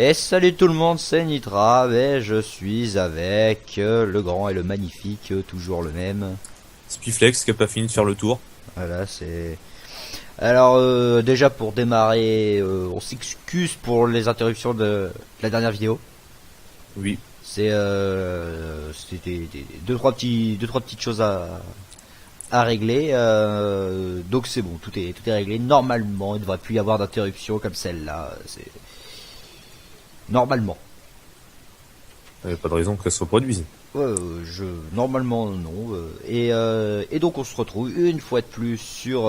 Et salut tout le monde, c'est Nitra, et je suis avec le grand et le magnifique, toujours le même. Spiflex qui a pas fini de faire le tour. Voilà, c'est... Alors, déjà pour démarrer, on s'excuse pour les interruptions de la dernière vidéo. Oui. C'était deux trois petites choses à régler. Donc c'est bon, tout est réglé. Normalement, il ne devrait plus y avoir d'interruption comme celle-là. C'est normalement. Il n'y a pas de raison que ça se reproduise. Normalement non. Et donc on se retrouve une fois de plus sur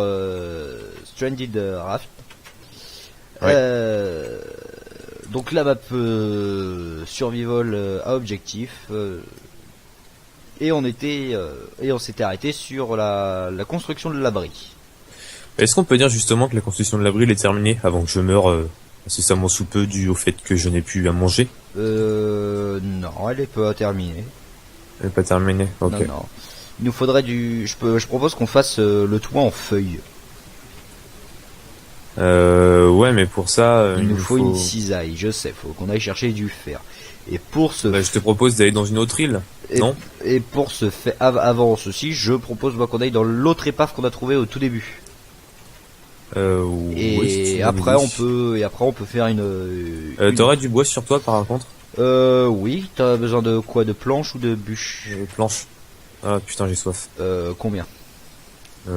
Stranded Raft. Ouais. Donc la map survival à objectif. Et on s'était arrêté sur la construction de l'abri. Est-ce qu'on peut dire justement que la construction de l'abri est terminée avant que je meure incessamment sous peu dû au fait que je n'ai plus à manger? Non, elle est pas terminée. Elle n'est pas terminée, ok. Non. Il nous faudrait je propose qu'on fasse le toit en feuilles. Ouais, mais pour ça, il nous faut une cisaille, je sais, faut qu'on aille chercher du fer. Et pour ce je te propose d'aller dans une autre île, non? Et pour ce faire, avant ceci, je propose qu'on aille dans l'autre épave qu'on a trouvé au tout début. Oui, après on peut faire une... T'aurais du bois sur toi par contre? Oui, t'as besoin de quoi? De planches ou de bûches? Planches. Ah putain, j'ai soif. Combien? Tiens,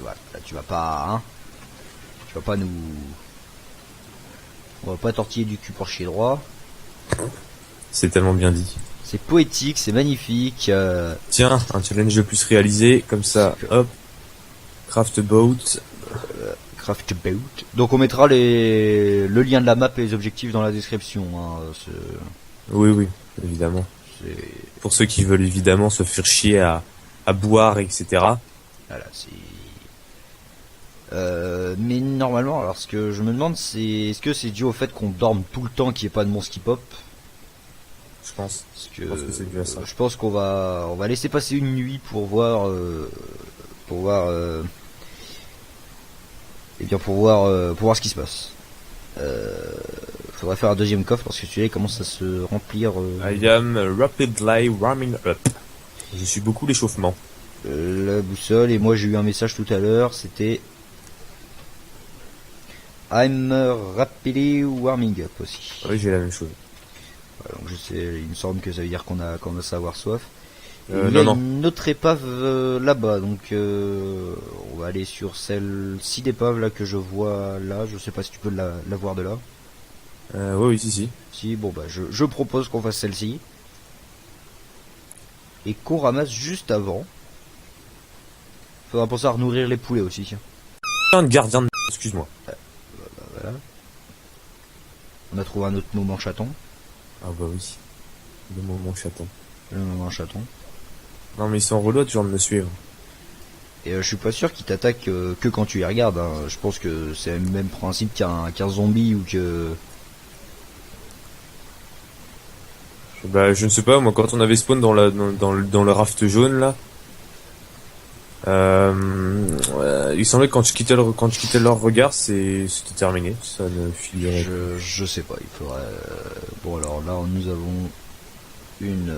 voilà, tu vas pas, hein? Tu vas pas nous... On va pas tortiller du cul pour chier droit. C'est tellement bien dit. C'est poétique, c'est magnifique. Tiens, un challenge de plus réalisé, comme ça, hop. Craft boat. Craft boat. Donc on mettra le lien de la map et les objectifs dans la description. Hein, oui, évidemment. Pour ceux qui veulent évidemment se faire chier à boire, etc. Voilà, mais normalement, alors ce que je me demande, c'est est-ce que c'est dû au fait qu'on dorme tout le temps, qu'il n'y ait pas de monstres qui pop? Je pense. Je pense que c'est dû à ça. Je pense qu'on va laisser passer une nuit pour voir ce qui se passe. Faudrait faire un deuxième coffre parce que celui-là il commence à se remplir. I am rapidly warming up. Je suis beaucoup l'échauffement. La boussole, et moi j'ai eu un message tout à l'heure, c'était I'm rapidly warming up aussi. Oui, j'ai la même chose. Voilà, donc je sais, il me semble que ça veut dire qu'on a à avoir soif. Il y a une autre épave là-bas, donc on va aller sur celle-ci d'épave là que je vois là. Je sais pas si tu peux la voir de là. Oui, si. Si, bon bah je propose qu'on fasse celle-ci et qu'on ramasse juste avant. Faudra penser à nourrir les poulets aussi, tiens. Un gardien de... Excuse-moi. Voilà. On a trouvé un autre moment chaton. Ah bah oui. Le moment chaton. Le moment chaton. Non mais ils sont relous toujours de me suivre. Et je suis pas sûr qu'ils t'attaquent que quand tu les regardes. Hein. Je pense que c'est le même principe qu'un zombie ou que... Bah je ne sais pas, moi quand on avait spawn dans le raft jaune là, il semblait que quand je quittais leur regard, c'était terminé, ça ne figurait. Je sais pas, il faudrait... Bon alors là nous avons une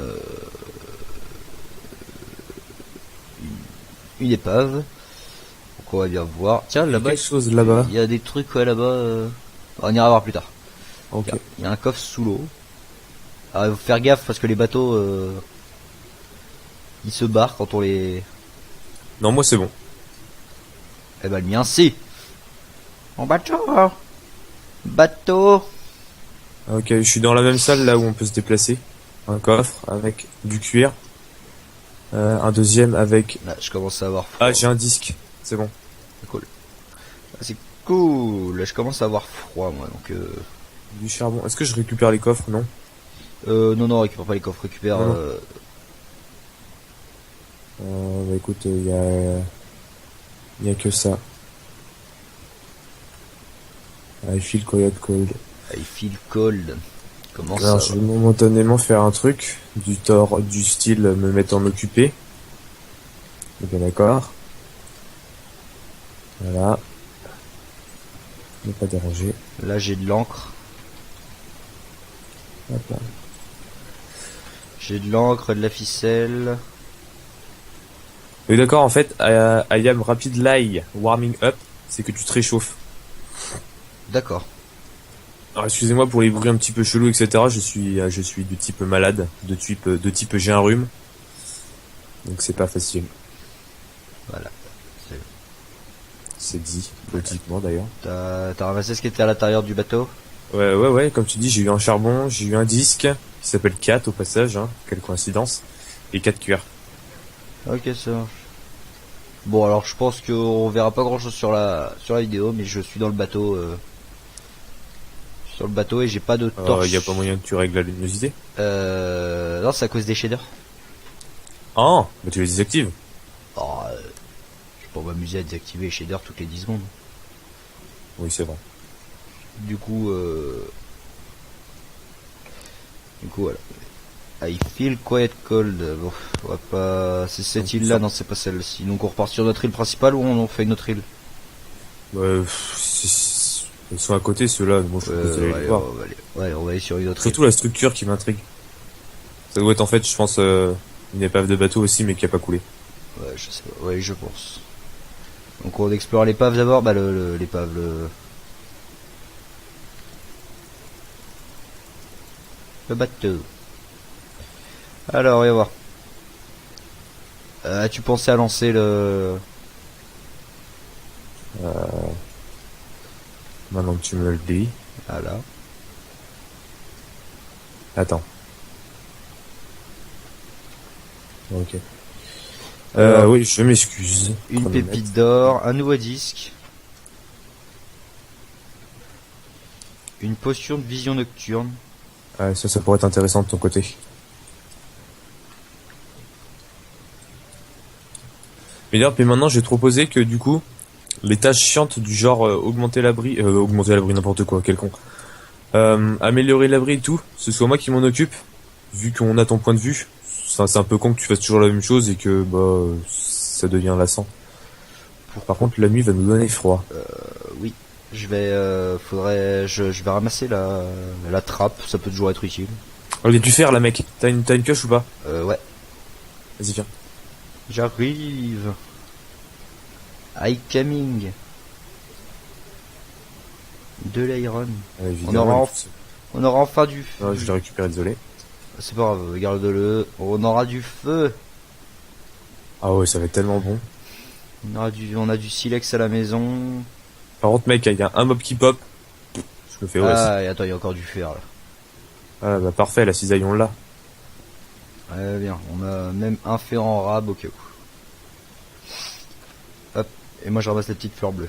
épave. Donc on va bien voir. Tiens là-bas, quelque chose là-bas. Il y a des trucs là-bas. On ira voir plus tard. Ok. Il y a un coffre sous l'eau. Alors il faut faire gaffe parce que les bateaux ils se barrent quand on les... Non, moi c'est bon. Eh ben le mien si. En bateau. Ok, je suis dans la même salle là où on peut se déplacer. Un coffre avec du cuir. Un deuxième avec... Là, je commence à avoir froid. Ah, j'ai un disque. C'est bon. C'est cool. C'est cool. Là, je commence à avoir froid moi donc... Du charbon. Est-ce que je récupère les coffres? Non. Non, récupère pas les coffres, récupère... Bah écoute, il y a que ça. I feel cold. I feel cold. Comment alors, ça? je vais momentanément faire un truc du style me mettre en occupé. Et bien d'accord. Voilà. Ne pas déranger. Là j'ai de l'encre. Hop là. J'ai de l'encre, de la ficelle. Oui, d'accord, en fait, I am rapidly warming up, c'est que tu te réchauffes. D'accord. Alors, excusez-moi pour les bruits un petit peu chelous, etc. Je suis de type malade, de type j'ai un rhume. Donc c'est pas facile. Voilà. C'est dit, politiquement d'ailleurs. T'as ramassé ce qui était à l'intérieur du bateau? Ouais, comme tu dis, j'ai eu un charbon, j'ai eu un disque, qui s'appelle Cat au passage, hein, quelle coïncidence, et 4 cuirs. Ok, ça marche. Bon, alors je pense qu'on verra pas grand chose sur la vidéo, mais je suis dans le bateau. Sur le bateau et j'ai pas de torche. Y a pas moyen que tu règles la luminosité? Non, c'est à cause des shaders. Ah, bah tu les désactives. Oh, je peux m'amuser à désactiver les shaders toutes les 10 secondes. Oui, c'est vrai. Du coup, voilà. I feel quite cold. Bon, on va pas. C'est cette île là, non, c'est pas celle-ci. Donc on repart sur notre île principale ou on fait une autre île? Ils sont à côté ceux-là, bon, je peux aller les voir. On va aller sur une autre Surtout la structure qui m'intrigue. Ça doit être en fait, je pense, une épave de bateau aussi, mais qui a pas coulé. Ouais, je sais pas. Ouais, je pense. Donc on explore l'épave d'abord. Bah l'épave, le bateau. Alors, on va voir. As-tu pensé à lancer le... Maintenant que tu me le dis. Voilà. Attends. Ok. Oui, je m'excuse. Une pépite d'or, un nouveau disque. Une potion de vision nocturne. Ça pourrait être intéressant de ton côté. Mais d'ailleurs, puis maintenant, j'ai proposé que du coup, les tâches chiantes du genre augmenter l'abri, n'importe quoi, quel con. Améliorer l'abri et tout, ce soit moi qui m'en occupe, vu qu'on a ton point de vue. C'est un peu con que tu fasses toujours la même chose et que ça devient lassant. Par contre, la nuit va nous donner froid. Oui, je vais je vais ramasser la trappe, ça peut toujours être utile. Il y a du fer là, mec. T'as une pioche ou pas? Ouais. Vas-y, viens. J'arrive. I coming. De l'iron. On aura enfin du feu. Je l'ai récupéré, désolé. C'est pas grave, regarde-le. On aura du feu. Ah ouais, ça va être tellement bon. On a du silex à la maison. Par contre, mec, il y a un mob qui pop. Je le fais, ouais. Ah, et attends, il y a encore du fer là. Ah bah parfait, la cisaille on l'a. Ouais, bien, on a même un fer en rab au cas où. Hop, et moi je ramasse les petites fleurs bleues.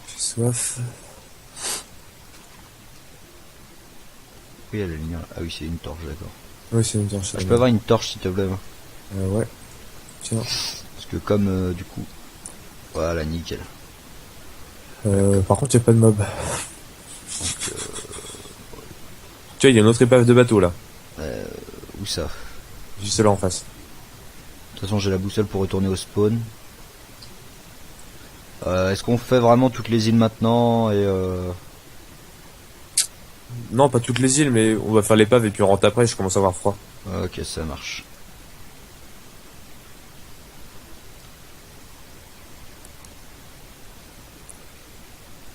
J'ai soif. Oui, il y a la lumière. Ah oui, c'est une torche, d'accord. Oui, c'est une torche. Je peux avoir une torche s'il te plaît. Ouais. Tiens. Parce que comme du coup... Voilà, nickel. Par contre, il n'y a pas de mob. Donc, tu vois, il y a une autre épave de bateau là. Où ça? Juste là en face. De toute façon, j'ai la boussole pour retourner au spawn. Est-ce qu'on fait vraiment toutes les îles maintenant et Non, pas toutes les îles, mais on va faire l'épave et puis on rentre après, je commence à avoir froid. Ok, ça marche.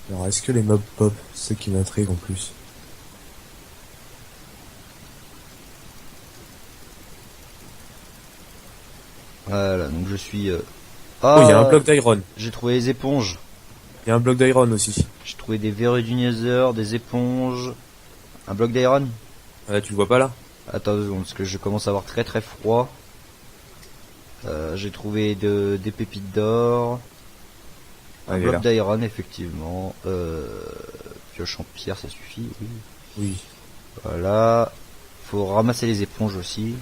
Alors, est-ce que les mobs pop? C'est ce qui m'intrigue en plus. Voilà, donc je suis... Oh, il y a un bloc d'iron. J'ai trouvé les éponges. Il y a un bloc d'iron aussi. J'ai trouvé des verrues du nether, des éponges. Un bloc d'iron. Ah, tu le vois pas là? Attends 2 secondes, parce que je commence à avoir très très froid. J'ai trouvé des pépites d'or. Un bloc d'iron, effectivement. Pioche en pierre, ça suffit, oui. Oui. Voilà. Faut ramasser les éponges aussi.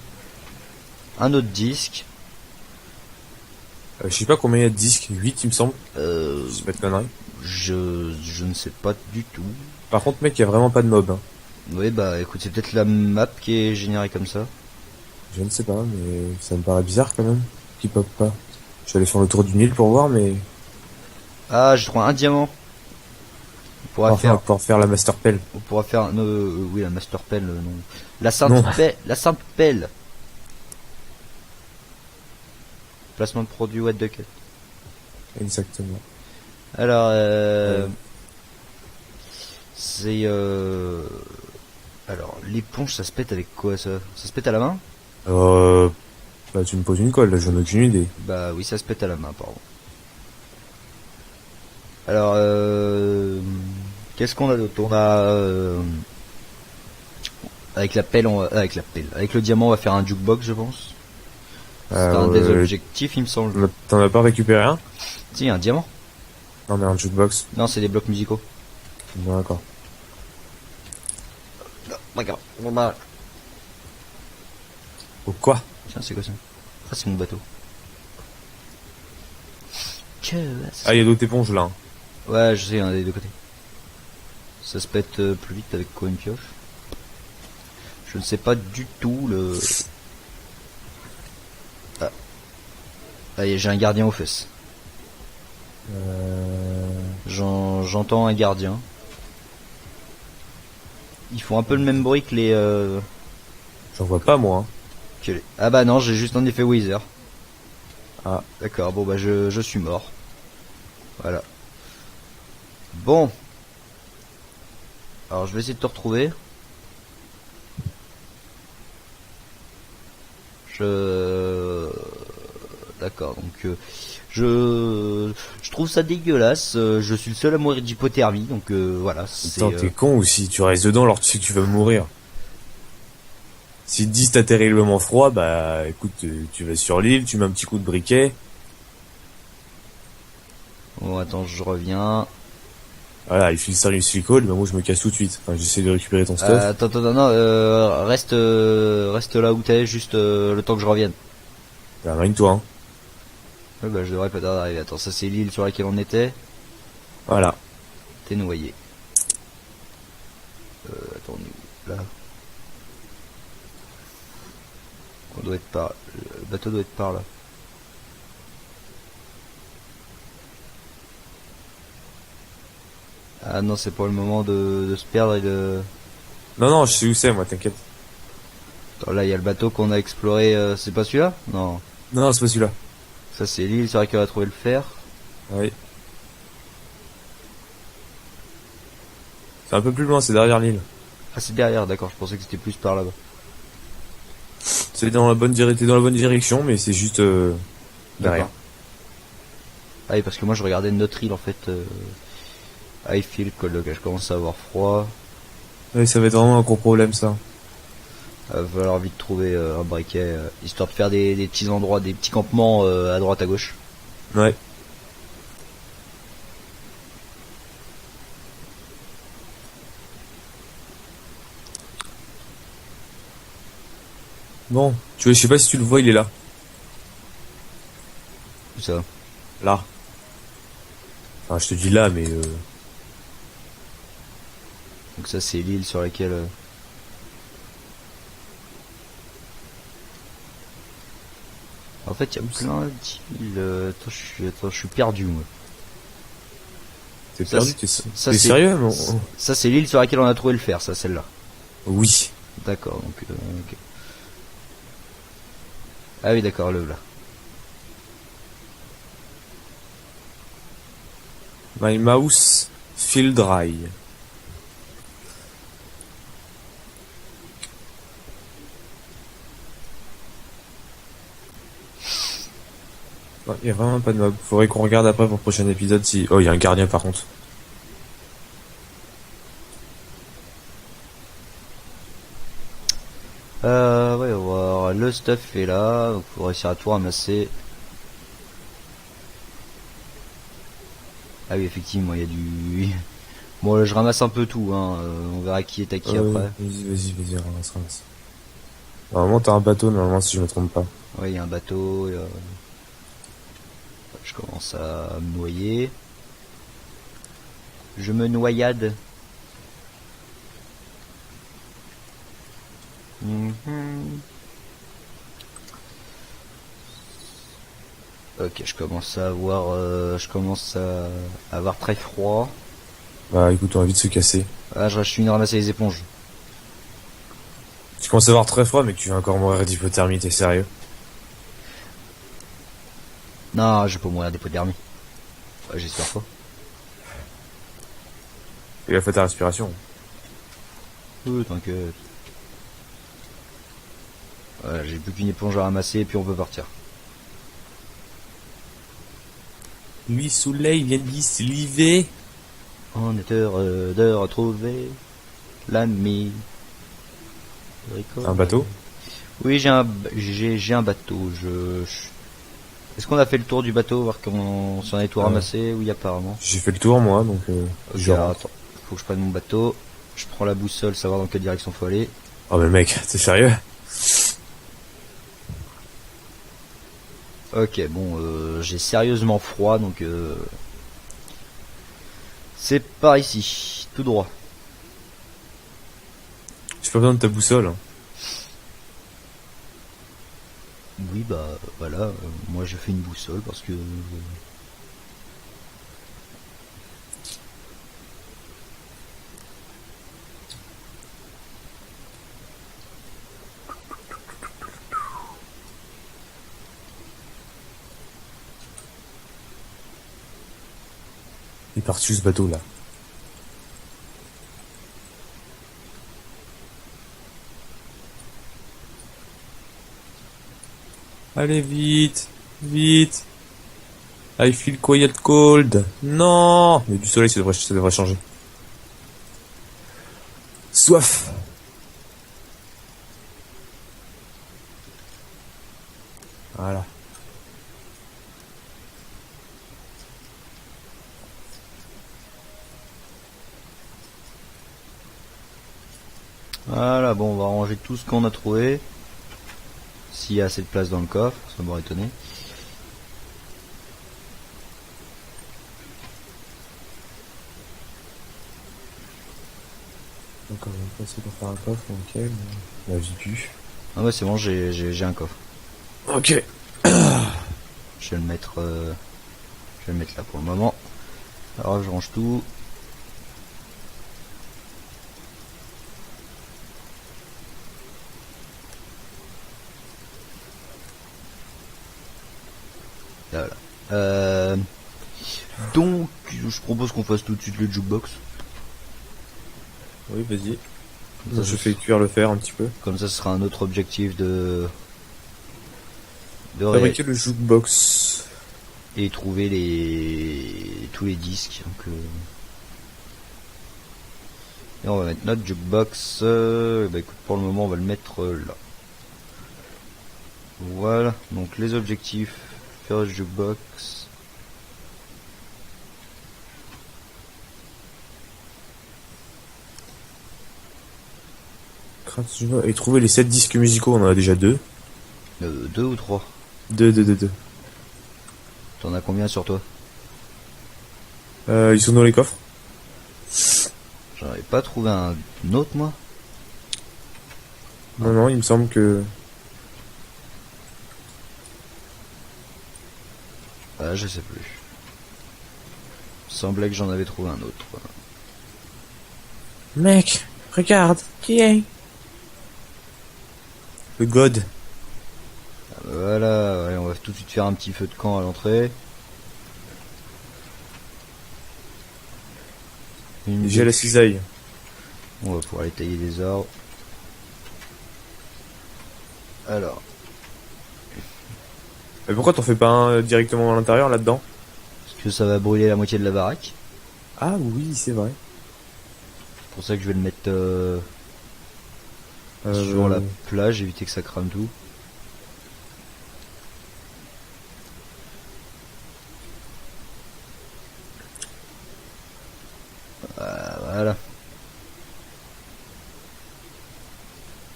Un autre disque. Je sais pas combien il y a de disques, 8 il me semble. C'est pas de conneries. Je ne sais pas du tout. Par contre, mec, il y a vraiment pas de mob. Hein. Oui, bah écoute, c'est peut-être la map qui est générée comme ça. Je ne sais pas, mais ça me paraît bizarre quand même, qu'il pop pas. Je vais aller faire le tour du Nil pour voir, mais... Ah, j'ai trouvé un diamant. On pourra faire la Master Pelle. On pourra faire... oui, la Master Pelle, non. La simple pelle. Placement de produit what the cut. Exactement. Alors, c'est... Alors, l'éponge, ça se pète avec quoi, ça? Ça se pète à la main? Bah tu me poses une colle, là, j'en ai aucune idée. Bah oui, ça se pète à la main, pardon. Alors, qu'est-ce qu'on a d'autre? On a... avec la pelle, avec le diamant, on va faire un jukebox, je pense. C'est un des objectifs, il me semble. T'en as pas récupéré un? Si, un diamant. Non, mais un jukebox. Non, c'est des blocs musicaux. Bon, d'accord. Regarde, on a... Oh, quoi? Tiens, c'est quoi ça? Ah, c'est mon bateau. Ah, il y a d'autres éponges, là. Ouais, je sais, il y en a des deux côtés. Ça se pète plus vite avec quoi, une pioche? Je ne sais pas du tout le... Ah. Allez, j'ai un gardien aux fesses. J'entends un gardien. Ils font un peu le même bruit que les... J'en vois pas, moi. Ah bah non, j'ai juste un effet Weezer. Ah. D'accord, bon bah je suis mort. Voilà. Bon. Alors je vais essayer de te retrouver. D'accord, donc je trouve ça dégueulasse. Je suis le seul à mourir d'hypothermie, donc voilà. Attends, t'es con aussi, tu restes dedans alors tu sais que tu vas mourir. Si 10 t'as terriblement froid, bah écoute, tu vas sur l'île, tu mets un petit coup de briquet. Bon, attends, je reviens. Voilà, il file ça, il se colle, bah moi je me casse tout de suite. Enfin, j'essaie de récupérer ton stuff. Attends, non, reste là où t'es, juste le temps que je revienne. Bah, ramène-toi, hein. Ouais, bah je devrais pas tarder d'arriver. Attends, ça c'est l'île sur laquelle on était. Voilà. T'es noyé. Attends, on est où, là? On doit être par... Le bateau doit être par là. Ah non, c'est pas le moment de se perdre et de... Non, je sais où c'est, moi, t'inquiète. Attends, là, il y a le bateau qu'on a exploré, c'est pas celui-là? Non. Non, c'est pas celui-là. Ça, c'est l'île sur laquelle on a trouvé le fer. Oui. C'est un peu plus loin, c'est derrière l'île. Ah, c'est derrière, d'accord, je pensais que c'était plus par là-bas. C'est dans la bonne direction, mais c'est juste derrière. Ah oui, parce que moi, je regardais notre île, en fait. I feel que je commence à avoir froid. Oui, ça va être vraiment un gros problème, ça. Va falloir vite trouver un briquet, histoire de faire des petits endroits, des petits campements à droite à gauche. Ouais. Bon, je sais pas si tu le vois, il est là. Où ça? Là. Enfin, je te dis là, mais... Donc ça, c'est l'île sur laquelle... En fait, il y a plein d'îles... Attends, je suis perdu, moi. T'es perdu? T'es sérieux? Ça, c'est l'île sur laquelle on a trouvé le fer, ça, celle-là. Oui. D'accord, donc... ok. Ah oui, d'accord, le là. My mouse feel dry. Il y a vraiment pas de mob. Faudrait qu'on regarde après pour le prochain épisode si... Oh, il y a un gardien par contre. Ouais, on va voir. Le stuff est là, donc faut réussir à tout ramasser. Ah oui, effectivement, il y a du... Bon, là, je ramasse un peu tout, hein. On verra qui est à qui après. Vas-y, ramasse. Normalement, t'as un bateau, normalement, si je me trompe pas. Ouais, il y a un bateau. Je commence à me noyer. Je me noyade. Ok, je commence à avoir très froid. Bah écoute, on va vite se casser. Ah, je suis venu ramasser les éponges. Tu commences à avoir très froid, mais que tu vas encore mourir d'hypothermie, t'es sérieux? Non, je vais pas mourir d'hypothermie. Ouais, j'espère pas. Il a fait ta respiration. Oui, t'inquiète. Voilà, j'ai plus qu'une éponge à ramasser et puis on peut partir. Lui, soleil vient de sliver. On est heureux de retrouver l'ami. Un bateau? Oui, j'ai un bateau. Est-ce qu'on a fait le tour du bateau, voir comment on s'en est tout ramassé? Oui, apparemment. J'ai fait le tour, moi, donc Ok, alors, attends. Faut que je prenne mon bateau. Je prends la boussole, savoir dans quelle direction faut aller. Oh mais mec, t'es sérieux? Ok, bon, j'ai sérieusement froid, donc c'est par ici, tout droit. J'ai pas besoin de ta boussole. Oui, bah voilà, moi je fais une boussole parce que... Il est parti ce bateau là. Allez vite, vite. I feel quiet cold. Non, mais du soleil, ça devrait changer. Soif. Voilà. Voilà, bon, on va ranger tout ce qu'on a trouvé. S'il y a assez de place dans le coffre, ça m'aurait étonné. Encore une fois, c'est pour faire un coffre, ok. La vie pue. Ah ouais, c'est bon, j'ai un coffre. Ok. Je vais le mettre là pour le moment. Alors je range tout. Voilà. Donc, je propose qu'on fasse tout de suite le jukebox. Oui, vas-y. Je fais cuire le fer un petit peu. Comme ça, ce sera un autre objectif de fabriquer le jukebox et trouver tous les disques. Donc, et on va mettre notre jukebox. Bah écoute, pour le moment, on va le mettre là. Voilà. Donc les objectifs, faire le jukebox. et trouver les 7 disques musicaux, on en a déjà 2. 2 ou 3? 2. T'en as combien sur toi? Ils sont dans les coffres. J'en avais pas trouvé un autre, moi. Non, il me semble que... Ah, je sais plus. Il semblait que j'en avais trouvé un autre. Mec, regarde, qui est? Le God. Voilà, ouais, on va tout de suite faire un petit feu de camp à l'entrée. J'ai la cisaille. On va pouvoir aller tailler des arbres. Alors. Mais pourquoi t'en fais pas un directement à l'intérieur, là-dedans? Parce que ça va brûler la moitié de la baraque. Ah oui, c'est vrai. C'est pour ça que je vais le mettre sur la plage, éviter que ça crame tout. Voilà.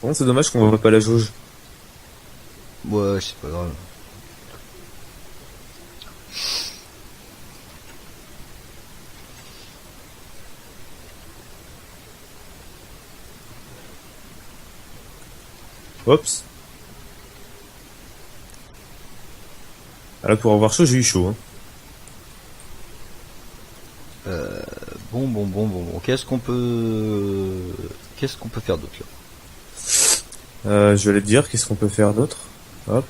Bon, c'est dommage qu'on voit pas la jauge. Ouais, c'est pas grave. Oups. Là, pour avoir chaud, j'ai eu chaud. Hein. Bon. Qu'est-ce qu'on peut faire d'autre là? Je vais aller te dire, qu'est-ce qu'on peut faire d'autre? Hop.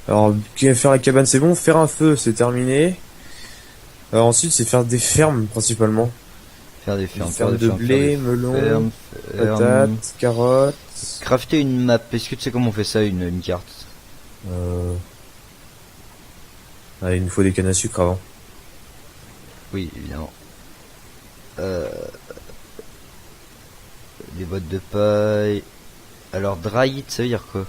Alors, faire la cabane, c'est bon. Faire un feu, c'est terminé. Alors ensuite, c'est faire des fermes, principalement. Faire des fermes, de blé, melon, patates, carottes. Crafter une map. Est-ce que tu sais comment on fait ça, une carte? Ah, il nous faut des cannes à sucre avant. Oui, évidemment. Des bottes de paille. Alors, dry it, ça veut dire quoi?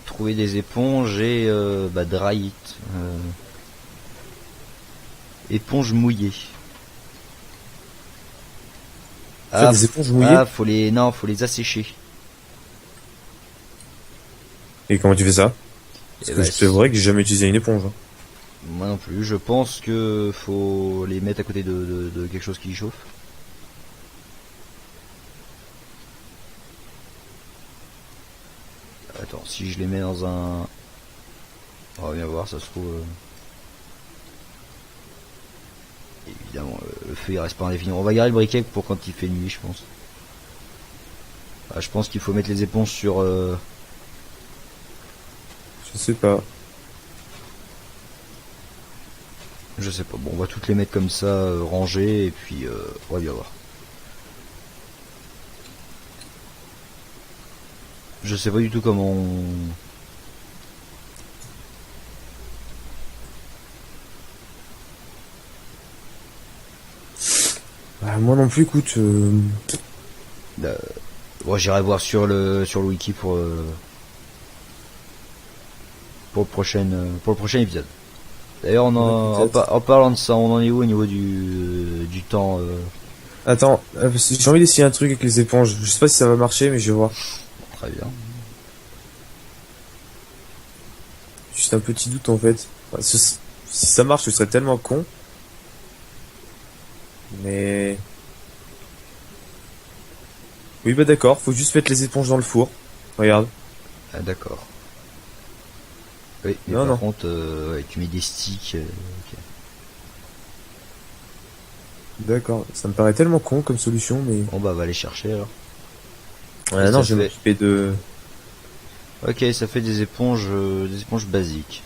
Trouver des éponges et dry it. Éponges mouillées. Faire des éponges mouillées? faut les assécher. Et comment tu fais ça? Parce que c'est vrai que j'ai jamais utilisé une éponge. Hein. Moi non plus, je pense que faut les mettre à côté de quelque chose qui chauffe. Attends, si je les mets dans un... On va bien voir, ça se trouve... Évidemment, le feu il reste pas indéfini. On va garder le briquet pour quand il fait nuit, je pense. Je pense qu'il faut mettre les éponges sur... Je sais pas. Je sais pas. Bon, on va toutes les mettre comme ça, rangées, et puis on va bien voir. Je sais pas du tout comment on... Moi non plus, écoute. J'irai voir sur le wiki pour le prochain épisode. D'ailleurs, en parlant de ça, on en est où au niveau du temps Attends, j'ai envie d'essayer un truc avec les éponges. Je sais pas si ça va marcher, mais je vais voir. Très bien. Juste un petit doute en fait. Si ça marche, ce serait tellement con. Mais... Oui bah d'accord, faut juste mettre les éponges dans le four. Regarde. Ah d'accord. Oui, mais par contre, tu mets des sticks. Okay. D'accord, ça me paraît tellement con comme solution, mais... Bon bah va les chercher alors. Non, je vais m'occuper de... Ok, ça fait des éponges basiques.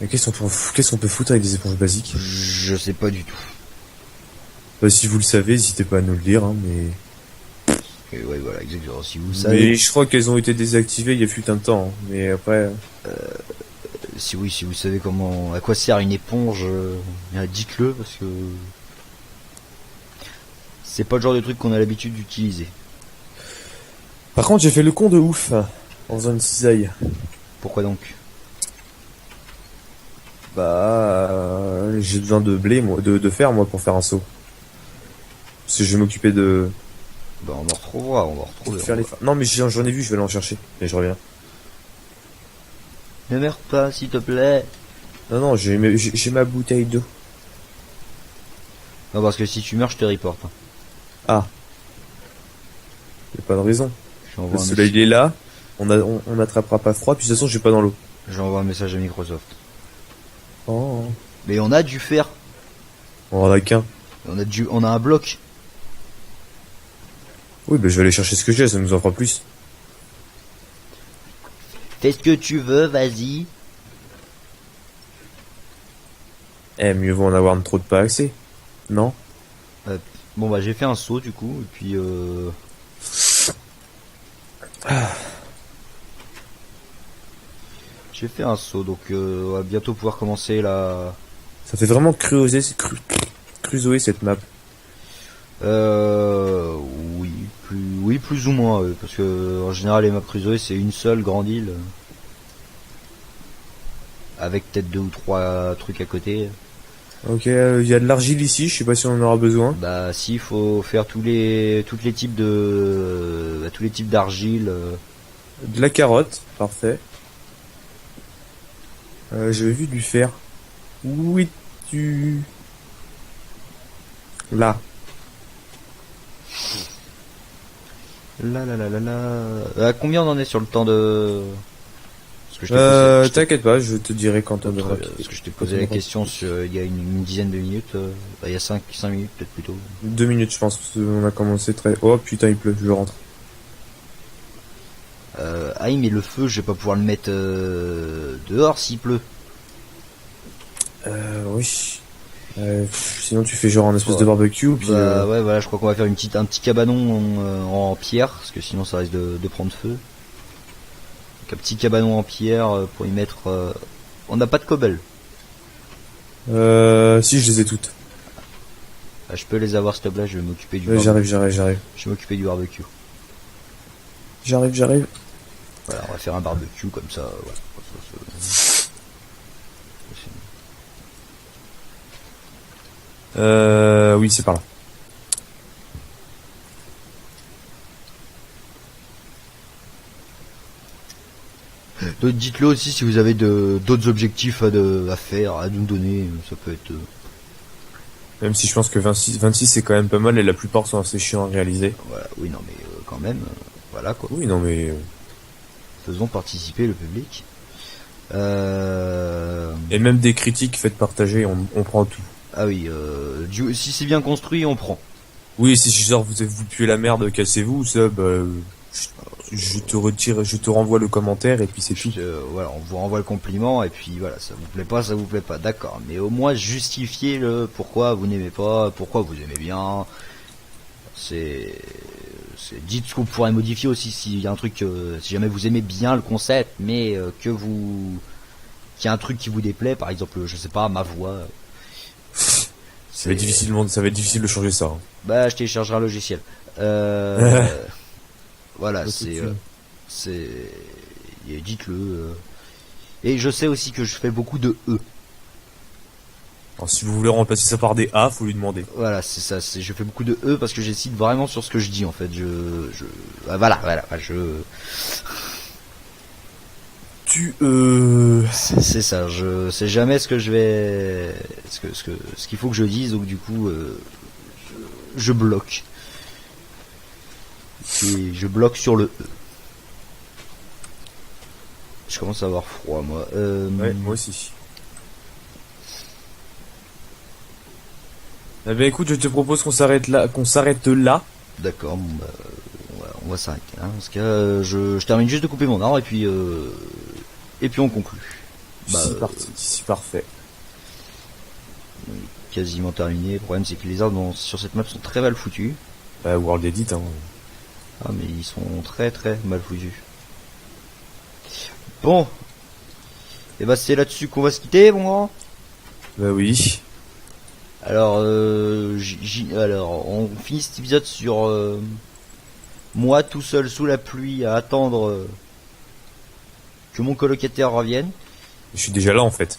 Mais qu'est-ce qu'on peut foutre avec des éponges basiques? Je sais pas du tout. Bah, si vous le savez, n'hésitez pas à nous le dire, hein, mais... Et ouais, voilà, exactement. Si vous le savez... Mais je crois qu'elles ont été désactivées il y a fut un temps, hein, mais après... Si vous savez à quoi sert une éponge, dites-le, parce que... C'est pas le genre de truc qu'on a l'habitude d'utiliser. Par contre, j'ai fait le con de ouf, en faisant une cisaille. Pourquoi donc? J'ai besoin de blé, moi, de fer, moi, pour faire un seau. Parce que je vais m'occuper de... Bah, on va retrouver. Non, mais j'en ai vu, je vais aller en chercher. Et je reviens. Ne meurs pas, s'il te plaît. Non, j'ai ma bouteille d'eau. Non, parce que si tu meurs, je te reporte. Ah. Y a pas de raison. Le soleil il est là, on n'attrapera pas froid, puis de toute façon, je suis pas dans l'eau. J'envoie un message à Microsoft. Oh. Mais on a du fer. On en a qu'un. On a un bloc. Oui, je vais aller chercher ce que j'ai, ça nous en fera plus. Fais ce que tu veux, vas-y. Mieux vaut en avoir trop de pas assez. Non? Bon bah j'ai fait un saut du coup, et puis j'ai fait un saut, donc on va bientôt pouvoir commencer la... Ça fait vraiment crusoer cette map. Oui, plus ou moins, parce que en général les maps crusoe c'est une seule grande île. Avec peut-être 2 ou 3 trucs à côté. Ok, il y a de l'argile ici, je sais pas si on en aura besoin. Bah si, il faut faire tous les types d'argile. De la carotte, parfait. J'avais vu du fer. Où es-tu? Là. À combien on en est sur le temps de... Parce que je t'inquiète pas, je te dirai quand on devra. Parce que je t'ai posé la question il y a une dizaine de minutes. Il y a 5 minutes peut-être plutôt. 2 minutes je pense, parce qu'on a commencé très... Oh putain il pleut, je rentre. Ah oui, mais le feu, je vais pas pouvoir le mettre dehors s'il pleut. Oui. Sinon tu fais genre un espèce de barbecue puis ouais, voilà, je crois qu'on va faire un petit cabanon en pierre, parce que sinon ça risque de prendre feu. Donc un petit cabanon en pierre pour y mettre... On n'a pas de cobble. Si, je les ai toutes. Ah, je peux les avoir s'il te plaît, je vais m'occuper du barbecue. J'arrive. Je vais m'occuper du barbecue. J'arrive. Voilà, on va faire un barbecue comme ça, voilà. Oui, c'est par là. Dites-le aussi si vous avez d'autres objectifs à faire, à nous donner, ça peut être... Même si je pense que 26 c'est quand même pas mal et la plupart sont assez chiants à réaliser. Voilà, oui, non mais quand même, voilà quoi. Oui, non mais... Faisons participer le public. Et même des critiques faites partager, on prend tout. Ah oui, si c'est bien construit, on prend. Oui, si je sors, vous puez la merde, cassez-vous, ça, je te retire, je te renvoie le commentaire et puis c'est tout. Voilà, on vous renvoie le compliment et puis voilà, ça vous plaît pas, d'accord. Mais au moins justifiez le pourquoi vous n'aimez pas, pourquoi vous aimez bien. Dites ce qu'on pourrait modifier aussi s'il y a un truc, si jamais vous aimez bien le concept, mais qu'il y a un truc qui vous déplaît, par exemple, je sais pas, ma voix. Ça va être difficile de changer ça. Hein. Bah, je téléchargerai un logiciel. Voilà, dites-le. Et je sais aussi que je fais beaucoup de E. Alors, si vous voulez remplacer ça par des A, faut lui demander. Voilà, c'est ça. Je fais beaucoup de E parce que j'hésite vraiment sur ce que je dis en fait. C'est ça. Je sais jamais ce que je vais, ce qu'il faut que je dise, donc du coup, je bloque. Et je bloque sur le E. Je commence à avoir froid, moi. Ouais, moi aussi. Eh ben écoute, je te propose qu'on s'arrête là. D'accord, bon, bah, on va s'arrêter là. Dans ce cas, je termine juste de couper mon arbre et puis on conclut. C'est parfait. Quasiment terminé. Le problème c'est que les arbres sur cette map sont très mal foutus. World Edit, hein. Ah mais ils sont très très mal foutus. Bon. Et bah c'est là-dessus qu'on va se quitter, mon grand. Bah oui. Alors, on finit cet épisode sur moi tout seul sous la pluie à attendre que mon colocataire revienne. Je suis déjà là en fait.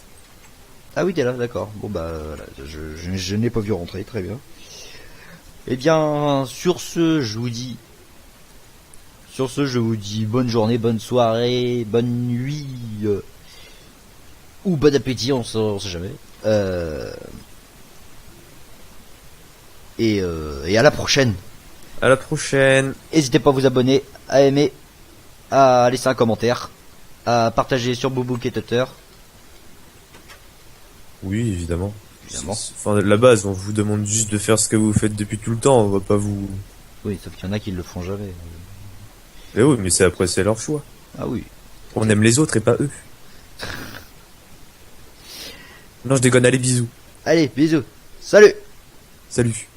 Ah oui, t'es là, d'accord. Bon bah voilà, je n'ai pas vu rentrer, très bien. Eh bien, sur ce, je vous dis bonne journée, bonne soirée, bonne nuit, ou bon appétit, on sait jamais. Et à la prochaine. À la prochaine. N'hésitez pas à vous abonner, à aimer, à laisser un commentaire, à partager sur Boobook et Tutter. Oui, évidemment. Enfin, la base, on vous demande juste de faire ce que vous faites depuis tout le temps, on va pas vous... Oui, sauf qu'il y en a qui le font jamais. Mais oui, mais c'est leur choix. Ah oui. On aime les autres et pas eux. Non, je déconne, allez, bisous. Allez, bisous. Salut. Salut.